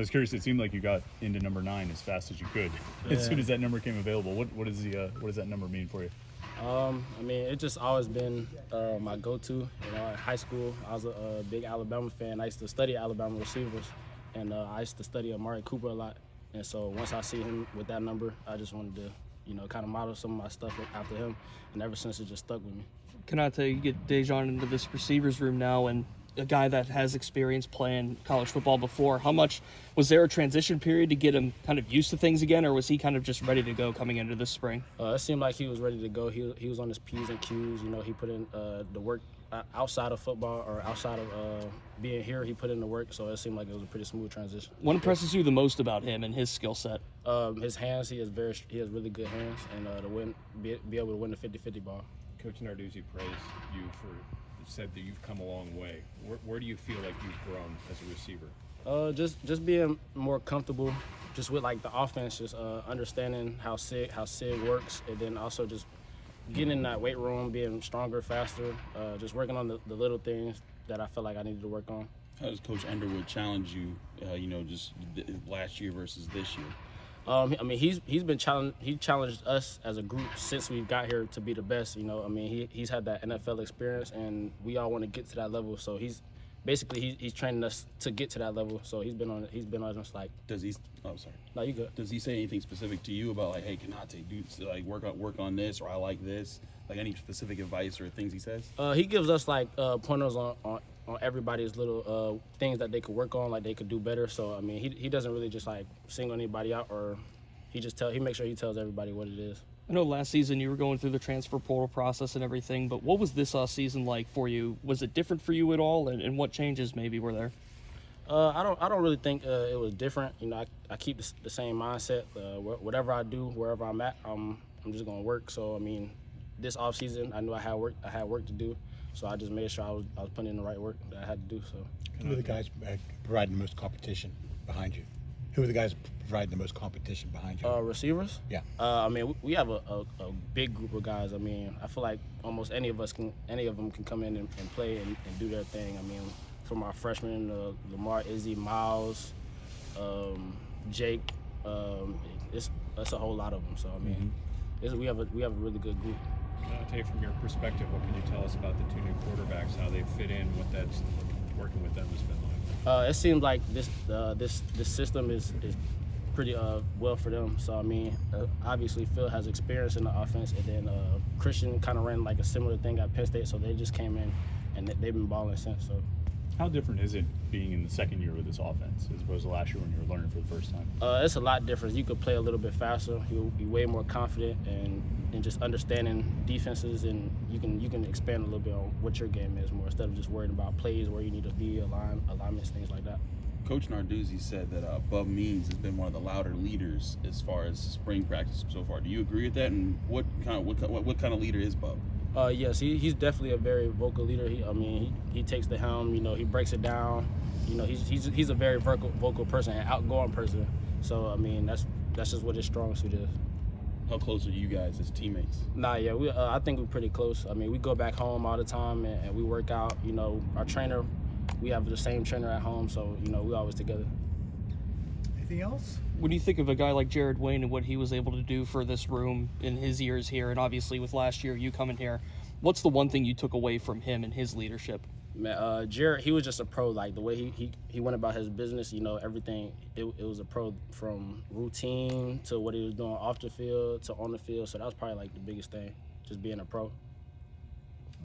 I was curious. It seemed like you got into number 9 as fast as you could. Yeah. As soon as that number came available, what does that number mean for you? I mean, it's just always been my go-to. You know, in high school, I was a big Alabama fan. I used to study Alabama receivers, and I used to study Amari Cooper a lot. And so once I see him with that number, I just wanted to, you know, kind of model some of my stuff after him. And ever since, it just stuck with me. Konata, you get Dejan into this receivers room now, and a guy that has experience playing college football before. How much was there a transition period to get him kind of used to things again, or was he kind of just ready to go coming into this spring? It seemed like he was ready to go. He was on his P's and Q's. You know, he put in the work outside of football or outside of being here. He put in the work, so it seemed like it was a pretty smooth transition. What impresses you the most about him and his skill set? His hands. He has really good hands, and be able to win the 50-50 ball. Coach Narduzzi praised you said that you've come a long way. Where do you feel like you've grown as a receiver? Just being more comfortable, just with like the offense, just understanding how SIG works, and then also just getting in that weight room, being stronger, faster, just working on the little things that I felt like I needed to work on. How does Coach Underwood challenge you? Just last year versus this year. I mean, he's been challenged. He challenged us as a group since we got here to be the best. You know, I mean, he's had that NFL experience, and we all want to get to that level. So he's training us to get to that level. So he's been on us like. Does he? Oh, sorry. No, you good. Does he say anything specific to you about like, hey, Konata, dude, like work on this, or I like this? Like any specific advice or things he says? He gives us like pointers on everybody's little things that they could work on, like they could do better. So I mean, he doesn't really just like single anybody out, or he makes sure he tells everybody what it is. I know last season you were going through the transfer portal process and everything, but what was this season like for you? Was it different for you at all, and what changes maybe were there? I don't really think it was different. You know, I keep the same mindset. Whatever I do, wherever I'm at, I'm just gonna work. So I mean, this off season, I knew I had work to do. So I just made sure I was putting in the right work that I had to do. So. Who are the guys providing the most competition behind you? Who are the guys providing the most competition behind you? Receivers? Yeah. I mean, we have a big group of guys. I mean, I feel like almost any of them can come in and play and do their thing. I mean, from our freshmen, Lamar, Izzy, Miles, Jake, it's a whole lot of them. So I mean, we have a really good group. I'll tell you from your perspective, what can you tell us about the 2 new quarterbacks, how they fit in, what that's working with them has been like? It seems like this system is pretty well for them. So I mean, obviously Phil has experience in the offense, and then Christian kind of ran like a similar thing at Penn State, so they just came in and they've been balling since. So. How different is it being in the second year with this offense as opposed to last year when you were learning for the first time? It's a lot different. You could play a little bit faster. You'll be way more confident and just understanding defenses, and you can expand a little bit on what your game is more instead of just worrying about plays where you need to be, alignments, things like that. Coach Narduzzi said that Bub Means has been one of the louder leaders as far as spring practice so far. Do you agree with that? And what kind of leader is Bub? Yes, he's definitely a very vocal leader. He takes the helm. You know, he breaks it down. You know, he's a very vocal person, an outgoing person. So I mean, that's just what his strong suit is. How close are you guys as teammates? I think we're pretty close. I mean, we go back home all the time and we work out. You know, our trainer, we have the same trainer at home, so you know, we're always together. Anything else? When you think of a guy like Jared Wayne and what he was able to do for this room in his years here, and obviously with last year you coming here, what's the one thing you took away from him and his leadership? Man, Jared, he was just a pro. Like the way he went about his business, you know, everything. It was a pro, from routine to what he was doing off the field to on the field. So that was probably like the biggest thing, just being a pro.